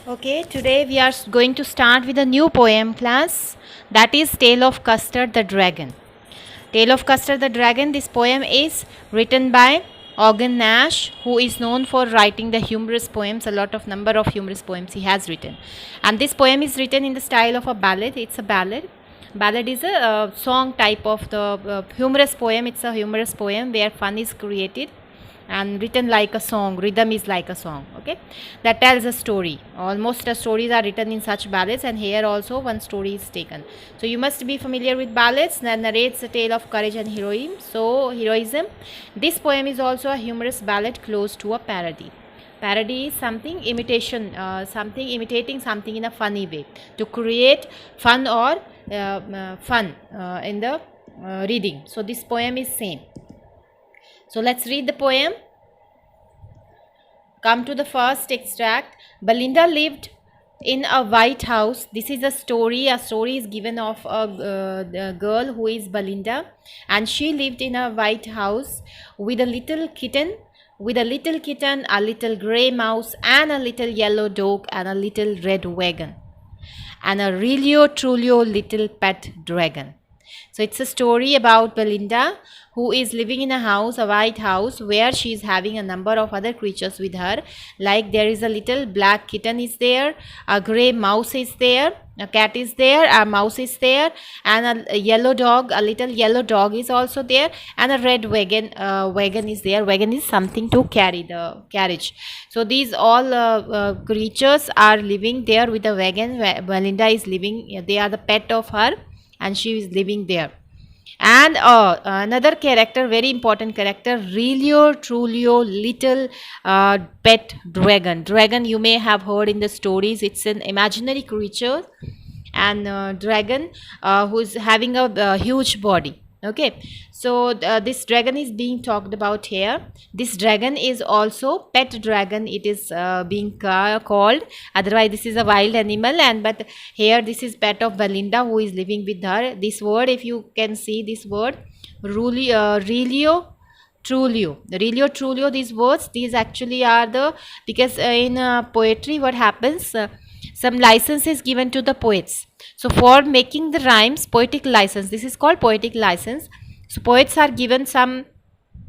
Okay, today we are going to start with a new poem class, that is Tale of Custard the Dragon. Tale of Custard the Dragon, this poem is written by Organ Nash, who is known for writing the humorous poems, a lot of number of humorous poems he has written. And this poem is written in the style of a ballad. It's a ballad. Ballad is a song type of the humorous poem. It's a humorous poem where fun is created and written like a song. Rhythm is like a song. Okay, that tells a story. Almost stories are written in such ballads, and here also one story is taken. So you must be familiar with ballads that narrates a tale of courage and heroism. This poem is also a humorous ballad close to a parody. Parody is something imitation, something imitating something in a funny way to create fun or fun in the reading. So this poem is same. So let's read the poem. Come to the first extract. Belinda lived in a white house. This is a story. A story is given of a girl who is Belinda, and she lived in a white house with a little kitten. With a little kitten, a little grey mouse, and a little yellow dog, and a little red wagon, and a really truly little pet dragon. So it's a story about Belinda, who is living in a house, a white house, where she is having a number of other creatures with her. Like there is a little black kitten is there, a grey mouse is there, a cat is there, a mouse is there, and a yellow dog, a little yellow dog is also there, and a red wagon is there. Wagon is something to carry the carriage. So these all creatures are living there with a wagon. Belinda is living. They are the pet of her, and she is living there. And another character, very important character, Relio Trulio little pet dragon. You may have heard in the stories, it's an imaginary creature, and dragon who is having a huge body. Okay, so this dragon is being talked about here. This dragon is also pet dragon, it is being called. Otherwise this is a wild animal, and but here this is pet of Belinda who is living with her. This word, if you can see this word, Relio Trulio, these words, these actually are the, because in poetry what happens, some license is given to the poets. So for making the rhymes, poetic license, this is called poetic license. So poets are given some,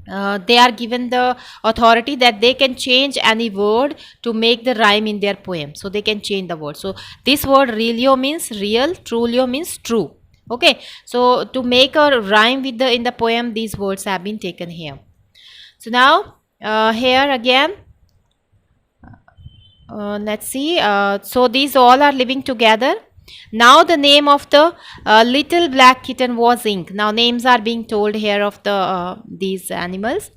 they are given the authority that they can change any word to make the rhyme in their poem. So they can change the word. So this word Relio means real, Trulio means true. Okay, so to make a rhyme with the in the poem, these words have been taken here. So now here again, let's see. So these all are living together. Now the name of the little black kitten was Ink. Now names are being told here of the these animals.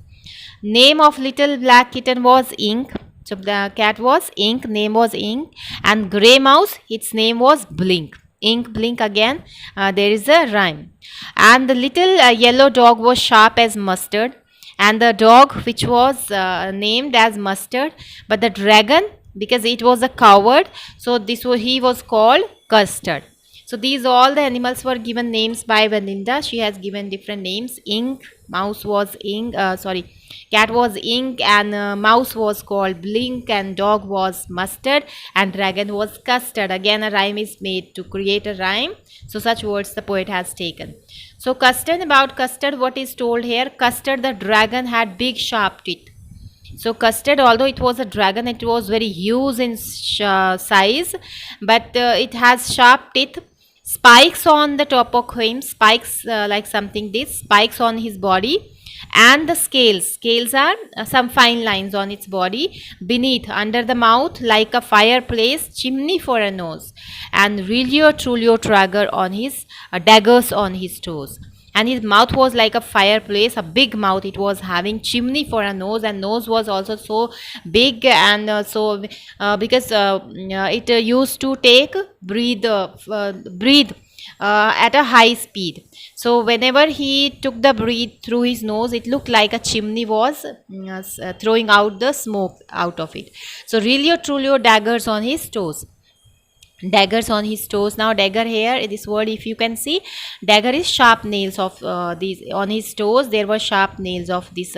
Name of little black kitten was Ink. So the cat was Ink, name was Ink, and grey mouse, its name was Blink. Ink, blink again. There is a rhyme. And the little yellow dog was Sharp as Mustard, and the dog which was named as Mustard, but the dragon, because it was a coward, so he was called Custard. So these all the animals were given names by Belinda. She has given different names. Ink, mouse was Ink, cat was Ink, and mouse was called Blink, and dog was Mustard, and dragon was Custard. Again a rhyme is made to create a rhyme. So such words the poet has taken. So custard, about custard, what is told here, Custard the dragon had big sharp teeth. So custard, although it was a dragon, it was very huge in size, but it has sharp teeth, spikes on the top of him, spikes like something this, spikes on his body, and the scales are some fine lines on its body, beneath, under the mouth, like a fireplace chimney for a nose, and Relio Trulio Tragger on his daggers on his toes. And his mouth was like a fireplace, a big mouth, it was having chimney for a nose, and nose was also so big, and because it used to take breathe at a high speed. So whenever he took the breath through his nose, it looked like a chimney was throwing out the smoke out of it. So Relio Trulio daggers on his toes. daggers on his toes. Now dagger here in this word, if you can see, dagger is sharp nails of these on his toes. There were sharp nails of this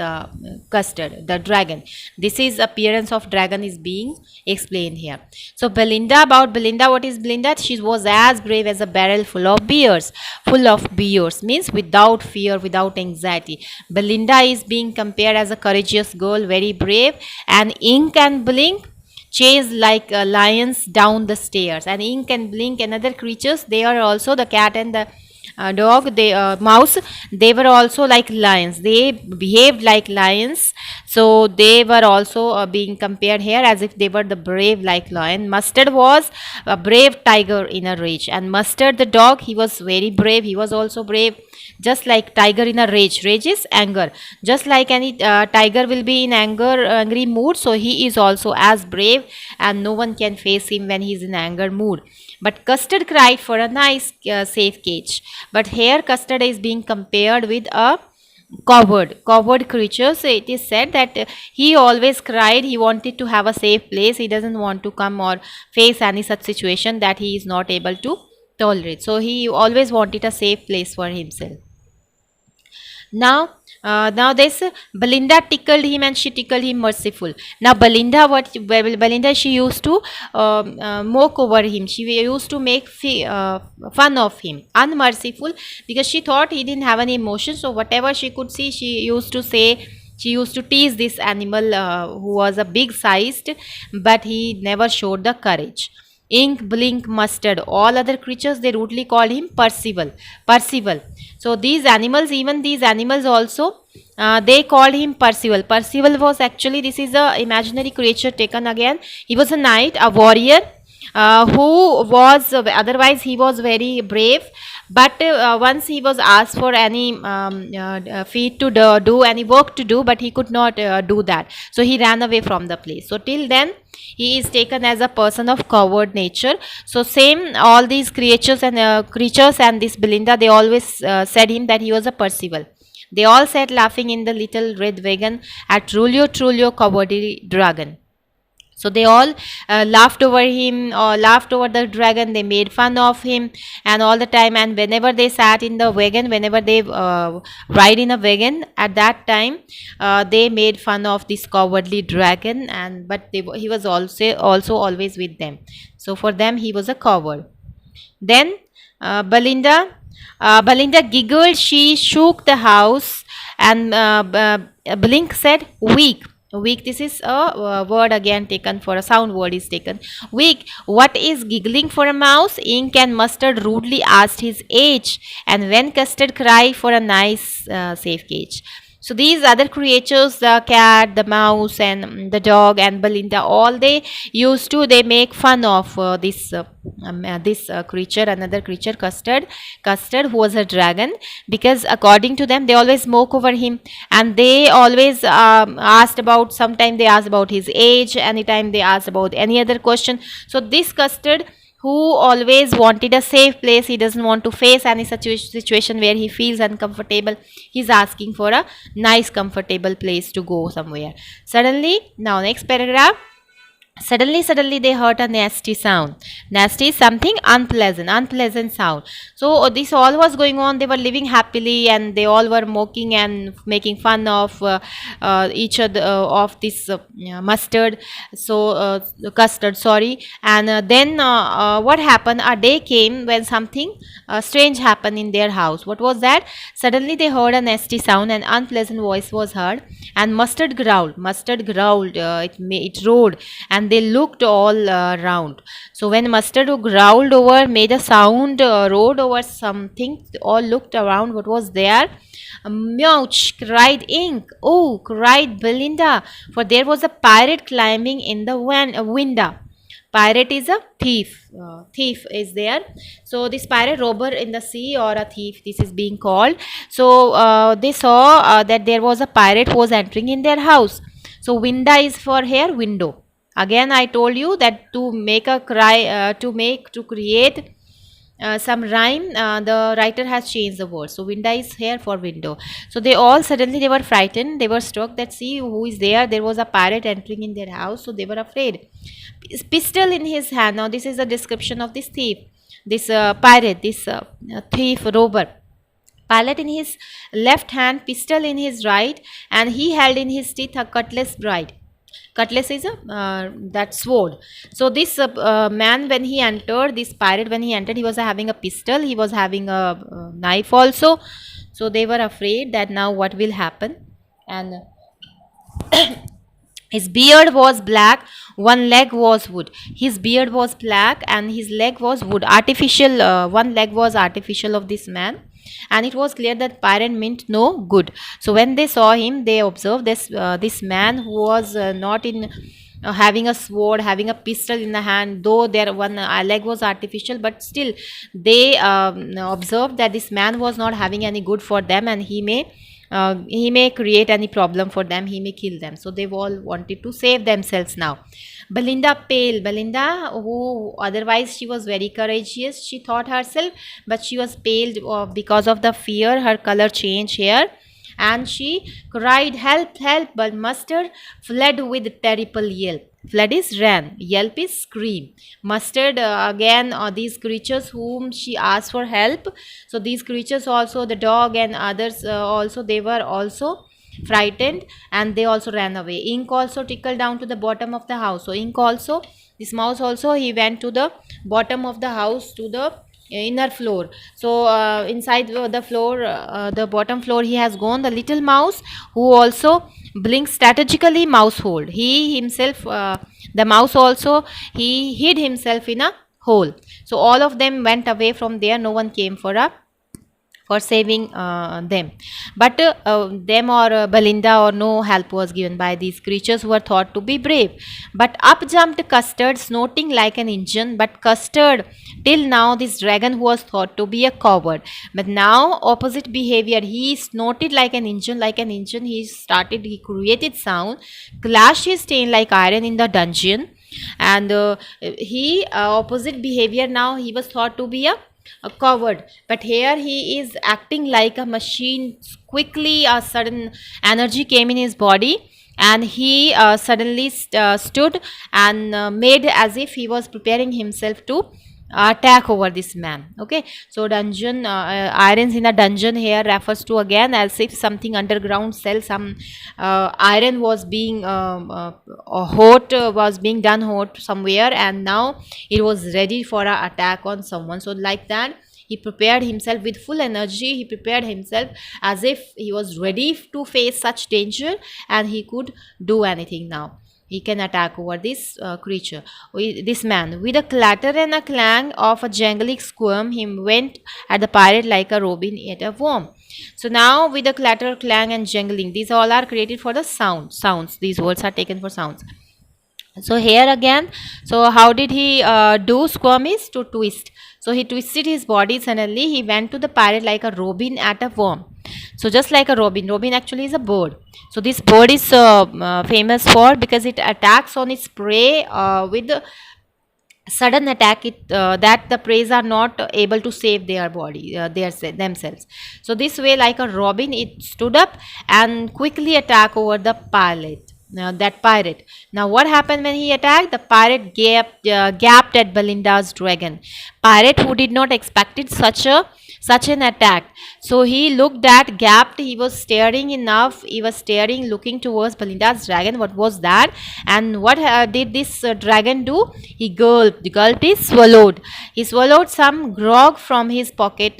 custard, the dragon. This is appearance of dragon is being explained here. So Belinda, about Belinda, what is Belinda? She was as brave as a barrel full of beers. Full of beers means without fear, without anxiety. Belinda is being compared as a courageous girl, very brave. And Ink and Blink chase like lions down the stairs. And Ink and Blink, another creatures, they are also the cat and the dog, they mouse, they were also like lions, they behaved like lions. So they were also being compared here as if they were the brave like lion. Mustard was a brave tiger in a rage, and Mustard the dog, he was very brave, he was also brave, just like tiger in a rage. Rage is anger, just like any tiger will be in angry mood, so he is also as brave, and no one can face him when he is in anger mood. But Custard cried for a nice safe cage. But here Custard is being compared with a coward creature. So it is said that he always cried, he wanted to have a safe place, he doesn't want to come or face any such situation that he is not able to tolerate. So he always wanted a safe place for himself. Now this Belinda tickled him, and she tickled him merciful. Now Belinda, Belinda, she used to mock over him. She used to make fun of him. Unmerciful, because she thought he didn't have any emotion. So whatever she could see, she used to say. She used to tease this animal who was a big sized, but he never showed the courage. Ink, Blink, Mustard, all other creatures, they rudely called him Percival. Percival. So these animals, even these animals also, they called him Percival. Percival was actually, this is a imaginary creature taken again. He was a knight, a warrior, who was otherwise he was very brave, but once he was asked for any feat to do any work to do, but he could not do that, so he ran away from the place. So till then he is taken as a person of coward nature. So same all these creatures and this Belinda, they always said him that he was a Percival. They all sat laughing in the little red wagon at Trulio Trulio cowardly dragon. So they all laughed over him, or laughed over the dragon, they made fun of him, and all the time, and whenever they sat in the wagon, whenever they ride in a wagon, at that time they made fun of this cowardly dragon. And but he was also always with them, so for them he was a coward. Then Belinda giggled, she shook the house, and Blink said, weak. Weak, this is a word again taken for a sound word is taken. Weak, what is giggling for a mouse? Ink and Mustard rudely asked his age, and when Custard cried for a nice safe cage. So these other creatures, the cat, the mouse, and the dog, and Belinda, all they make fun of this creature, another creature, Custard, who was a dragon, because according to them, they always mock over him, and they always asked about. Sometime they asked about his age, anytime they asked about any other question. So this Custard, who always wanted a safe place, he doesn't want to face any such situation where he feels uncomfortable, he's asking for a nice comfortable place to go somewhere. Suddenly, now next paragraph, suddenly they heard a nasty sound. Nasty is something unpleasant sound. So this all was going on, they were living happily, and they all were mocking and making fun of each other, of this mustard, so custard, sorry. And then what happened, a day came when something strange happened in their house. What was that? Suddenly they heard a nasty sound, an unpleasant voice was heard, and Mustard growled, it roared, and they looked all round. So when Mustard, who growled over, made a sound, roared over something, all looked around. What was there? Mouch, cried Ink. Oh, cried Belinda, for there was a pirate climbing in the window. Pirate is a thief. Thief is there. So this pirate, robber in the sea, or a thief, this is being called. So they saw that there was a pirate who was entering in their house. So window is for here window. Again I told you that to make a cry, to create some rhyme, the writer has changed the word. So winda is here for window. So they all suddenly they were frightened. They were struck that see who is there. There was a pirate entering in their house. So they were afraid. Pistol in his hand. Now this is a description of this thief, this pirate, this thief robber. Pilot in his left hand, pistol in his right, and he held in his teeth a cutlass bright. Cutlass is a that sword. So this man, when he entered, this pirate when he entered, he was having a pistol, he was having a knife also. So they were afraid that now what will happen. And his beard was black, one leg was wood. His beard was black and his leg was wood. Artificial, one leg was artificial of this man. And it was clear that pirate meant no good. So when they saw him, they observed this man who was not in having a sword, having a pistol in the hand, though their one leg was artificial, but still they observed that this man was not having any good for them, and he may create any problem for them, he may kill them. So they all wanted to save themselves now. Belinda pale. Belinda, who otherwise she was very courageous, she thought herself, but she was pale because of the fear. Her color changed here, and she cried, "Help, help!" But Mustard fled with terrible yelp. Fled is ran, yelp is scream. Mustard again, these creatures whom she asked for help. So these creatures also, the dog and others also, they were also frightened and they also ran away. Ink also trickled down to the bottom of the house. So Ink also, this mouse also, he went to the bottom of the house, to the inner floor. So inside the floor, the bottom floor, he has gone. The little mouse who also blinks strategically mouse hold, he himself, the mouse also, he hid himself in a hole. So all of them went away from there. No one came for saving them, but them or Belinda or no help was given by these creatures who were thought to be brave. But up jumped Custard, snorting like an engine. But Custard, till now this dragon who was thought to be a coward, but now opposite behavior, he snorted like an engine, he created sound, clashed his chain like iron in the dungeon. And he opposite behavior, now he was thought to be a coward, but here he is acting like a machine. Quickly a sudden energy came in his body, and he suddenly stood and made as if he was preparing himself to attack over this man. Okay, so dungeon, irons in a dungeon here refers to again as if something underground cell, some iron was being hot, was being done hot somewhere, and now it was ready for an attack on someone. So like that, he prepared himself with full energy, he prepared himself as if he was ready to face such danger, and he could do anything now. He can attack over this creature, this man. With a clatter and a clang of a jangling squirm, he went at the pirate like a robin at a worm. So now with the clatter, clang and jangling, these all are created for the sounds. These words are taken for sounds. So here again, so how did he do squirm is to twist. So he twisted his body suddenly. He went to the pirate like a robin at a worm. So just like a robin actually is a bird. So this bird is famous for, because it attacks on its prey with sudden attack, that the prey are not able to save their body, themselves. So this way, like a robin, it stood up and quickly attack over the that pirate. Now what happened when he attacked? The pirate gaped at Belinda's dragon. Pirate who did not expected such an attack. So he looked at, gapped, he was staring, looking towards Belinda's dragon. What was that? And what did this dragon do? He gulped. Gulped is swallowed. He swallowed some grog from his pocket.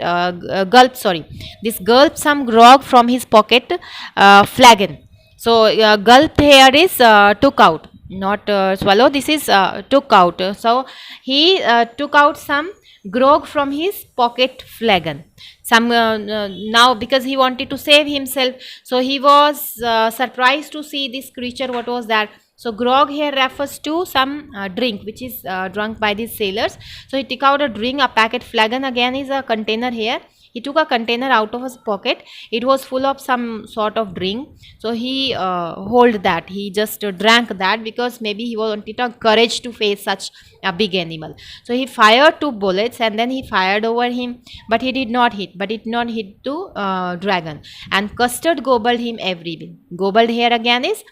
This gulped some grog from his pocket flagon. So gulp here is took out, not swallow. This is took out. So he took out some grog from his pocket flagon. Some now, because he wanted to save himself, so he was surprised to see this creature. What was that? So grog here refers to some drink which is drunk by these sailors. So he took out a drink, a packet. Flagon again is a container here. He took a container out of his pocket. It was full of some sort of drink. So he hold that. He just drank that because maybe he wanted a courage to face such a big animal. So he fired two bullets and then he fired over him, but he did not hit. But it did not hit to dragon. And Custard gobbled him everywhere. Gobbled here again is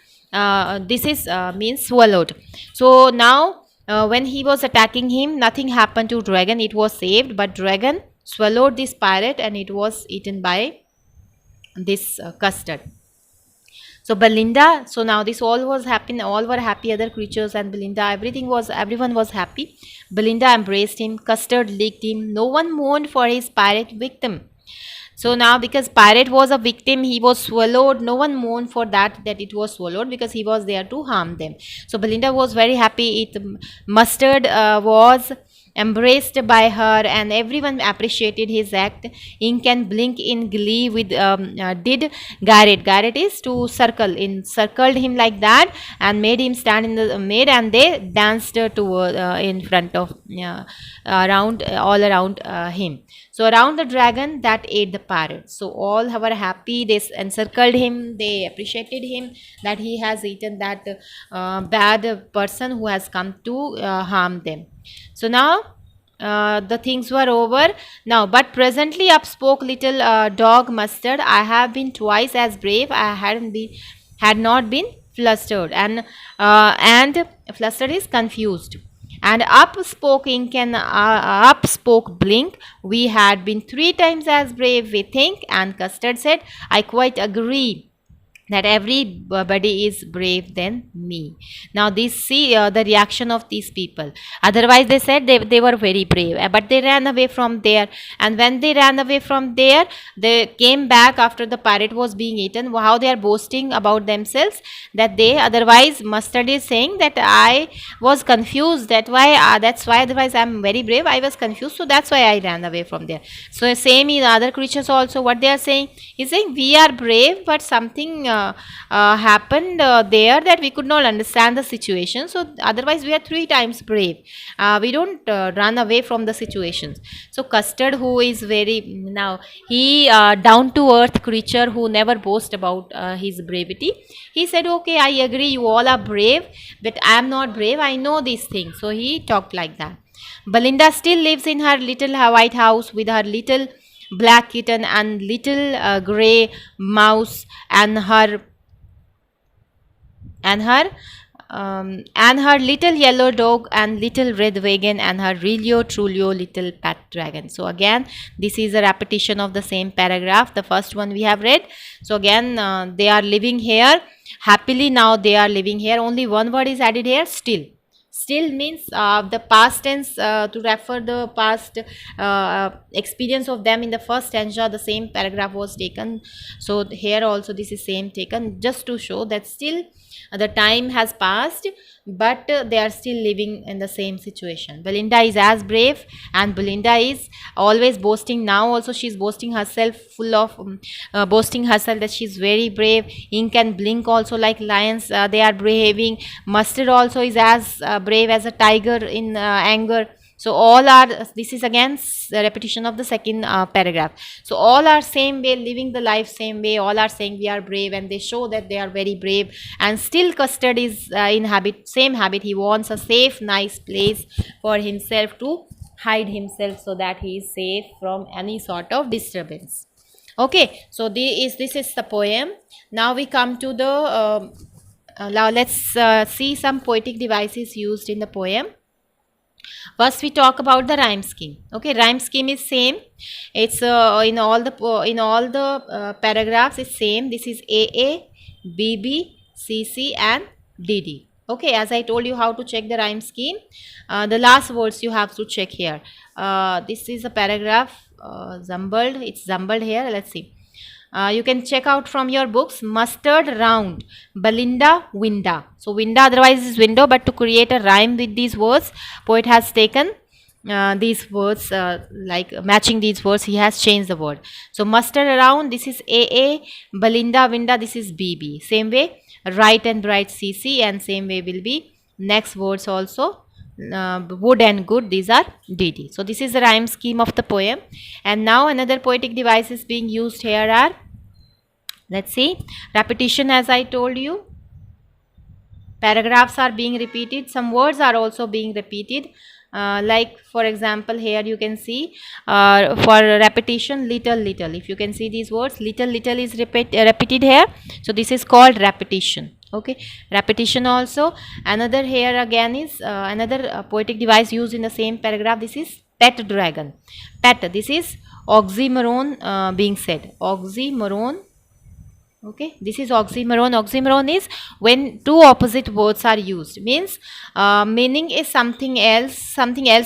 this is means swallowed. So now when he was attacking him, nothing happened to dragon. It was saved, but dragon swallowed this pirate and it was eaten by this Custard. So Belinda, so now this all was happy, all were happy, other creatures and Belinda, everyone was happy. Belinda embraced him, Custard licked him, no one mourned for his pirate victim. So now because pirate was a victim, he was swallowed. No one mourned for that it was swallowed because he was there to harm them. So Belinda was very happy. Mustard was embraced by her and everyone appreciated his act. Ink and Blink in glee with did Garrett. Garrett is to circled him like that and made him stand in the made and they danced in front of around all around him. So around the dragon that ate the parrot. So all were happy. They encircled him. They appreciated him that he has eaten that bad person who has come to harm them. So now the things were over. Now, but presently up spoke little dog Mustard. I have been twice as brave. I had not been flustered, and flustered is confused. And up spoke Ink and up spoke Blink. We had been 3 times as brave, we think. And Custard said, I quite agree that everybody is brave than me. Now this see the reaction of these people. Otherwise they said they were very brave, but they ran away from there. And when they ran away from there, they came back after the pirate was being eaten. How they are boasting about themselves that they otherwise. Mustard is saying that I was confused, that's why otherwise I'm very brave, I was confused, so that's why I ran away from there. So same in other creatures also, what they are saying, he's saying we are brave, but something happened there that we could not understand the situation. So otherwise we are 3 times brave. We don't run away from the situations. So Custard, who is very now he down to earth creature who never boast about his bravery, he said, okay, I agree, you all are brave, but I am not brave, I know these things. So he talked like that. Belinda still lives in her little white house with her little black kitten and little grey mouse and her little yellow dog and little red wagon and her really truly little pet dragon. So again this is a repetition of the same paragraph, the first one we have read. So again they are living here happily. Now they are living here, only one word is added here, still. Still means the past tense to refer the past experience of them in the first stanza. The same paragraph was taken. So here also this is same taken just to show that still the time has passed, but they are still living in the same situation. Belinda is as brave, and Belinda is always boasting. Now also she is boasting herself, full of boasting herself that she is very brave. Ink and Blink also like lions, they are behaving. Mustard also is as brave as a tiger in anger. So all are, this is again a repetition of the second paragraph. So all are same way, living the life same way, all are saying we are brave, and they show that they are very brave. And still Custard is in same habit, he wants a safe nice place for himself to hide himself so that he is safe from any sort of disturbance. Okay, so this is the poem. Now we come to the now let's see some poetic devices used in the poem. First we talk about the rhyme scheme. Okay, rhyme scheme is same. It's in all the paragraphs is same. This is AA, BB, CC and DD. Okay, as I told you how to check the rhyme scheme, the last words you have to check here. This is a paragraph jumbled. It's jumbled here. Let's see. You can check out from your books. Mustard round, Belinda winda. So winda otherwise is window, but to create a rhyme with these words, poet has taken these words like matching these words, he has changed the word. So mustard around, this is AA, Belinda winda, this is BB. Same way right and bright CC, and same way will be next words also wood and good, these are dd. So this is the rhyme scheme of the poem. And now another poetic devices being used here are, let's see, repetition. As I told you, paragraphs are being repeated, some words are also being repeated. Like for example, here you can see, for repetition, little little, if you can see these words, little little is repeated here, so this is called repetition. Okay, repetition. Also another here again is another poetic device used in the same paragraph. This is pet dragon. Pet, this is oxymoron being said, oxymoron. Okay, this is oxymoron. Oxymoron is when two opposite words are used, means meaning is something else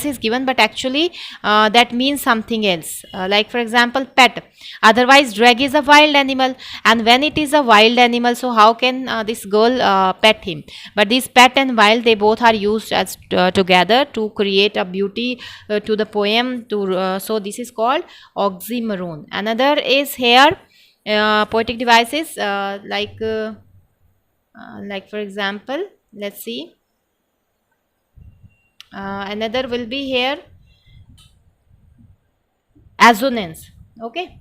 is given, but actually that means something else. Like for example, pet, otherwise drag is a wild animal, and when it is a wild animal, so how can this girl pet him? But this pet and wild, they both are used as together to create a beauty to the poem, to so this is called oxymoron. Another is here poetic devices, like for example, let's see, another will be here assonance. Okay,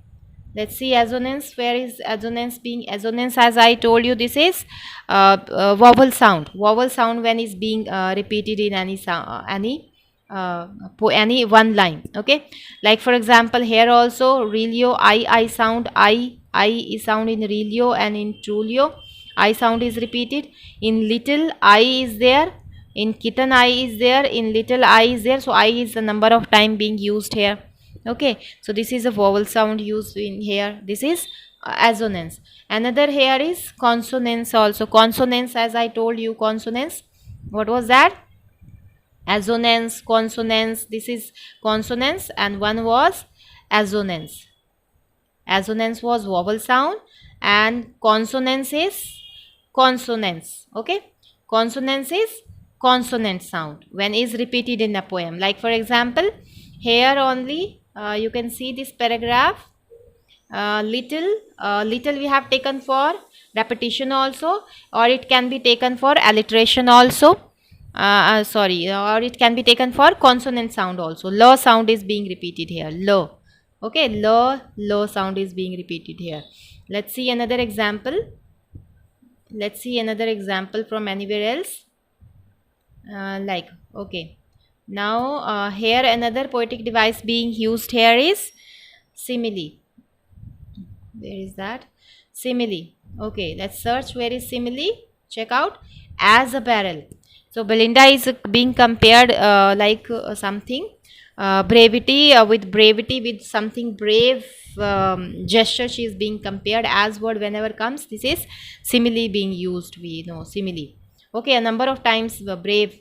let's see assonance. Where is assonance being? Assonance, as I told you, this is vowel sound. Vowel sound when is being repeated in any sound, any one line. Okay, like for example, here also relio, I sound, I is sound in relio, and in trulio I sound is repeated. In little I is there, in kitten I is there, in little I is there, so I is the number of time being used here. Okay, so this is a vowel sound used in here. This is assonance. Another here is consonance. Also consonance, as I told you, consonance, what was that? Assonance, consonance, this is consonance, and one was assonance. Assonance was vowel sound, and consonance is consonance. Okay, consonance is consonant sound when is repeated in a poem. Like for example, here only you can see this paragraph, little we have taken for repetition also, or it can be taken for alliteration also. Sorry, or it can be taken for consonant sound also. L sound is being repeated here, L. Okay, L sound is being repeated here. Let's see another example. Let's see another example from anywhere else. Like, okay, now here another poetic device being used here is simile. Where is that? Simile. Okay, let's search where is simile. Check out, as a barrel. So Belinda is being compared something brevity with brevity, with something brave gesture. She is being compared. As word whenever comes, this is simile being used. We know simile. Okay, a number of times brave.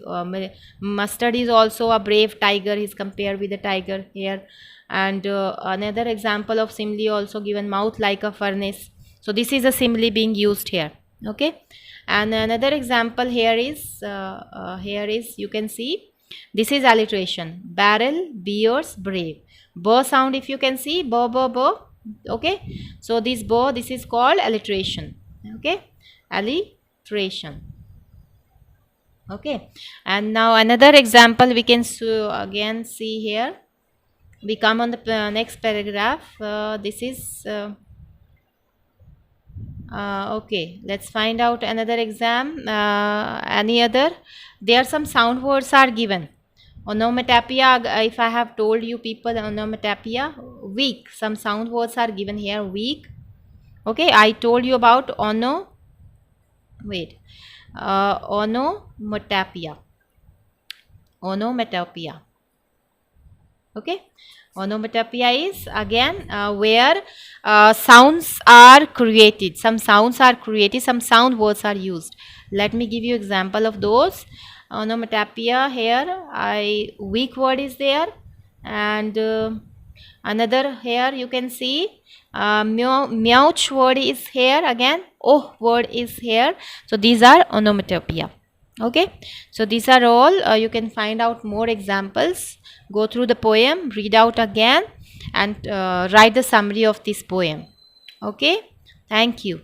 Mustard is also a brave tiger. He is compared with a tiger here. And another example of simile also given, mouth like a furnace. So this is a simile being used here. Okay, and another example here is you can see, this is alliteration, barrel, beers, brave. B sound, if you can see, b. Okay, so this b, this is called alliteration. Okay, alliteration. Okay, and now another example we can again see here. We come on the next paragraph. This is okay, let's find out another exam. Any other? There are some sound words are given. Onomatopoeia, if I have told you people, onomatopoeia, weak. Some sound words are given here, weak. Okay, I told you about onomatopoeia. Onomatopoeia. Okay, onomatopoeia is again where sounds are created. Some sounds are created, some sound words are used. Let me give you example of those. Onomatopoeia, here weak word is there, and another here you can see meouch word is here, again oh word is here. So these are onomatopoeia. Okay, so these are all. You can find out more examples, go through the poem, read out again, and write the summary of this poem. Okay, thank you.